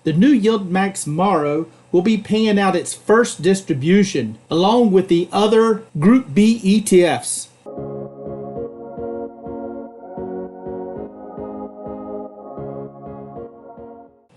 the new YieldMax MARO will be paying out its first distribution along with the other Group B ETFs.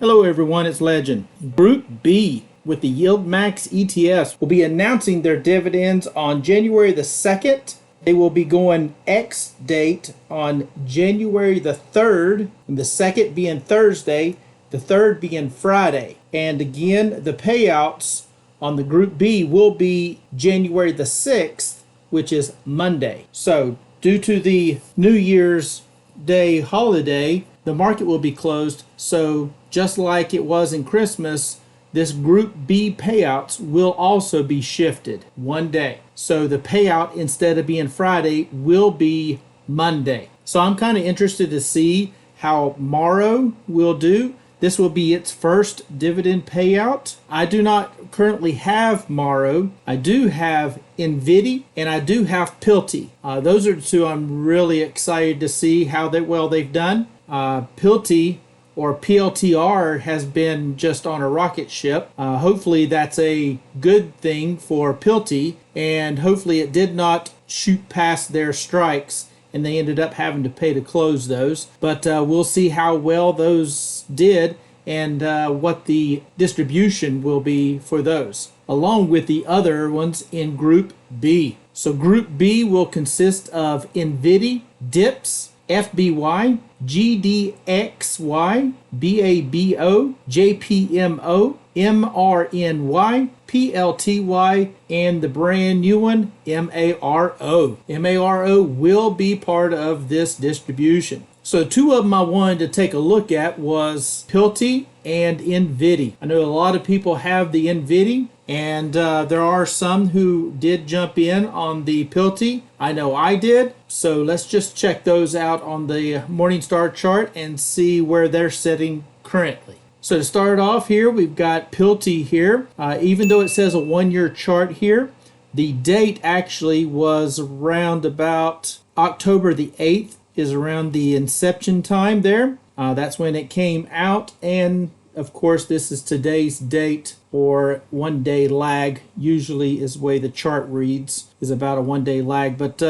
Hello everyone, it's Legend. Group B with the YieldMax ETFs will be announcing their dividends on January the 2nd. They will be going X date on January the 3rd, and the 2nd being Thursday, the 3rd being Friday. And again, the payouts on the Group B will be January the 6th, which is Monday. So due to the New Year's Day holiday, the market will be closed. So just like it was in Christmas, this Group B payouts will also be shifted one day. So the payout, instead of being Friday, will be Monday. So I'm kind of interested to see how MARO will do. This will be its first dividend payout. I do not currently have MARO. I do have NVDY and I do have PLTY. Those are the two I'm really excited to see how they've done. PLTY or PLTR has been just on a rocket ship. Hopefully that's a good thing for PLTY, and hopefully it did not shoot past their strikes and they ended up having to pay to close those. But we'll see how well those did and what the distribution will be for those, along with the other ones in Group B. So Group B will consist of NVDY, DIPS, FBY, GDXY, BABO, JPMO, MRNY, PLTY, and the brand new one, MARO. MARO will be part of this distribution. So two of them I wanted to take a look at was PLTY and NVDY. I know a lot of people have the NVDY, and there are some who did jump in on the PLTY. I know I did. So let's just check those out on the Morningstar chart and see where they're sitting currently. So to start off here, we've got PLTY here. Even though it says a 1-year chart here, the date actually was around about October the 8th is around the inception time there. That's when it came out, and of course this is today's date, or 1 day lag usually is the way the chart reads, is about a 1 day lag. But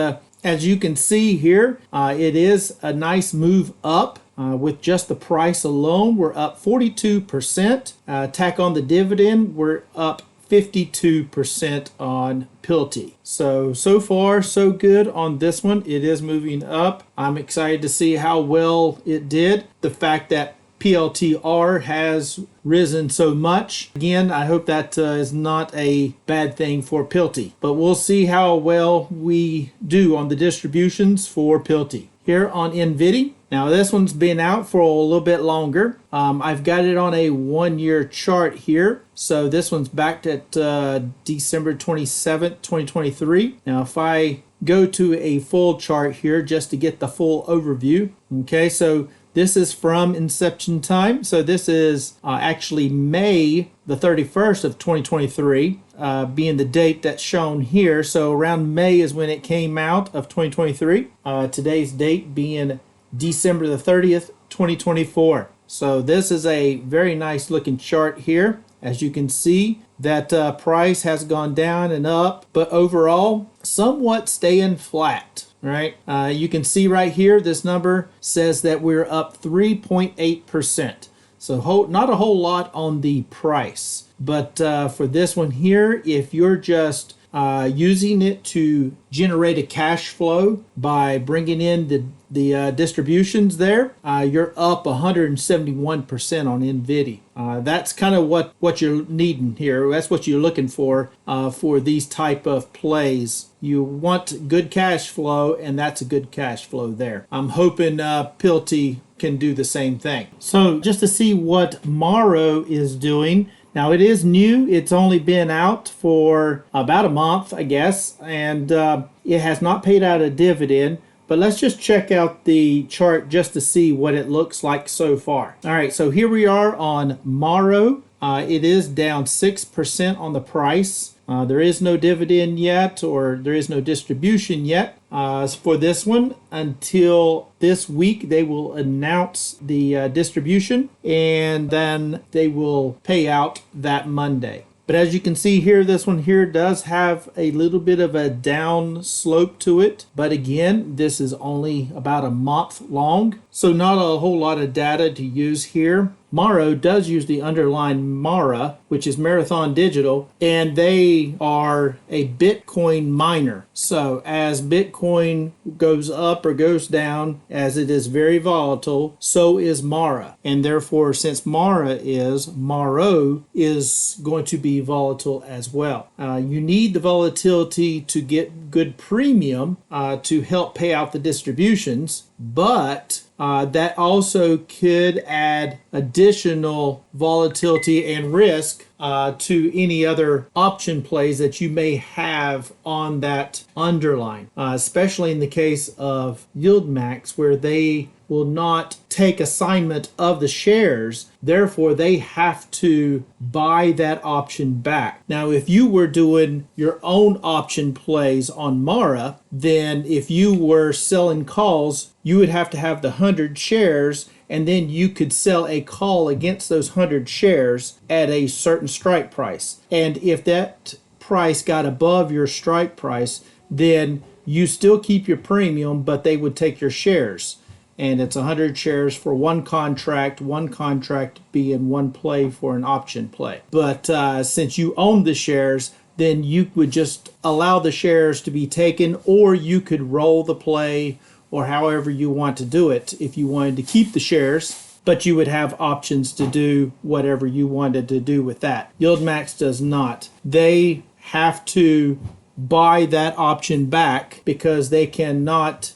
as you can see here, it is a nice move up. With just the price alone, we're up 42%. Tack on the dividend, we're up 52% on PLTY. So far so good on this one. It is moving up. I'm excited to see how well it did. The fact that PLTR has risen so much. Again, I hope that is not a bad thing for PLTY. But we'll see how well we do on the distributions for PLTY. Here on NVDY, now this one's been out for a little bit longer. I've got it on a 1-year chart here. So this one's backed at December 27th, 2023. Now if I go to a full chart here just to get the full overview. Okay, so this is from inception time. So this is actually May the 31st of 2023, being the date that's shown here. So around May is when it came out of 2023. Today's date being December the 30th, 2024. So this is a very nice looking chart here. As you can see, that price has gone down and up, but overall somewhat staying flat. Right, you can see right here, this number says that we're up 3.8%. So not a whole lot on the price. But for this one here, if you're just using it to generate a cash flow by bringing in the distributions there, you're up 171% on NVDY. That's kind of what you're needing here. That's what you're looking for these type of plays. You want good cash flow, and that's a good cash flow there. I'm hoping PLTY can do the same thing. So just to see what MARO is doing. Now it is new. It's only been out for about a month, I guess, and it has not paid out a dividend. But let's just check out the chart just to see what it looks like so far. All right, so here we are on MARO. It is down 6% on the price. There is no dividend yet, or there is no distribution yet for this one until this week. They will announce the distribution, and then they will pay out that Monday. But as you can see here, this one here does have a little bit of a down slope to it. But again, this is only about a month long, so not a whole lot of data to use here. MARO does use the underlying MARA, which is Marathon Digital, and they are a Bitcoin miner. So as Bitcoin goes up or goes down, as it is very volatile, so is MARA. And therefore, since MARO is going to be volatile as well. You need the volatility to get good premium to help pay out the distributions, but that also could add additional volatility and risk to any other option plays that you may have on that underline, especially in the case of YieldMax, where they will not take assignment of the shares. Therefore, they have to buy that option back. Now, if you were doing your own option plays on MARA, then if you were selling calls, you would have to have the 100 shares, and then you could sell a call against those 100 shares at a certain strike price. And if that price got above your strike price, then you still keep your premium, but they would take your shares. And it's 100 shares for one contract being one play for an option play. But since you own the shares, then you would just allow the shares to be taken, or you could roll the play, or however you want to do it if you wanted to keep the shares, but you would have options to do whatever you wanted to do with that. YieldMax does not. They have to buy that option back because they cannot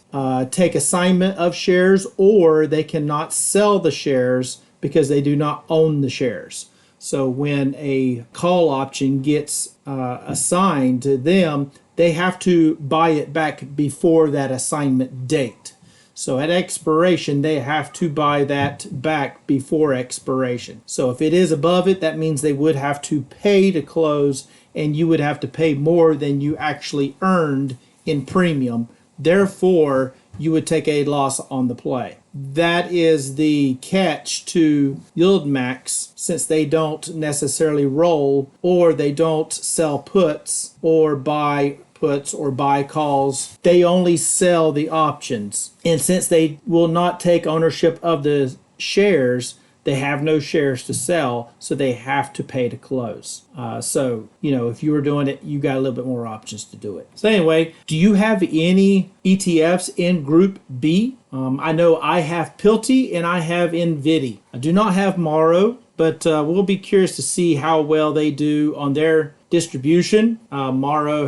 take assignment of shares, or they cannot sell the shares because they do not own the shares. So when a call option gets assigned to them, they have to buy it back before that assignment date. So at expiration, they have to buy that back before expiration. So if it is above it, that means they would have to pay to close, and you would have to pay more than you actually earned in premium. Therefore, you would take a loss on the play. That is the catch to YieldMax, since they don't necessarily roll, or they don't sell puts or buy puts or buy calls. They only sell the options. And since they will not take ownership of the shares, they have no shares to sell, so they have to pay to close. So, if you were doing it, you got a little bit more options to do it. So anyway, do you have any ETFs in Group B? I know I have PLTY and I have NVDY. I do not have MARO, but we'll be curious to see how well they do on their distribution. MARA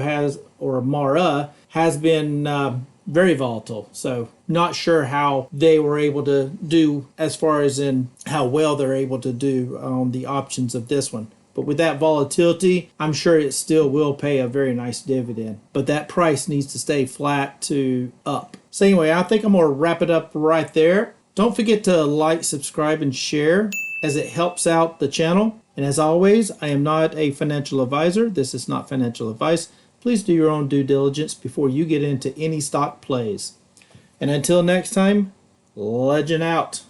has been very volatile, so not sure how they were able to do as far as in how well they're able to do on the options of this one. But with that volatility, I'm sure it still will pay a very nice dividend. But that price needs to stay flat to up. So anyway, I think I'm going to wrap it up right there. Don't forget to like, subscribe, and share, as it helps out the channel. And as always, I am not a financial advisor. This is not financial advice. Please do your own due diligence before you get into any stock plays. And until next time, legend out.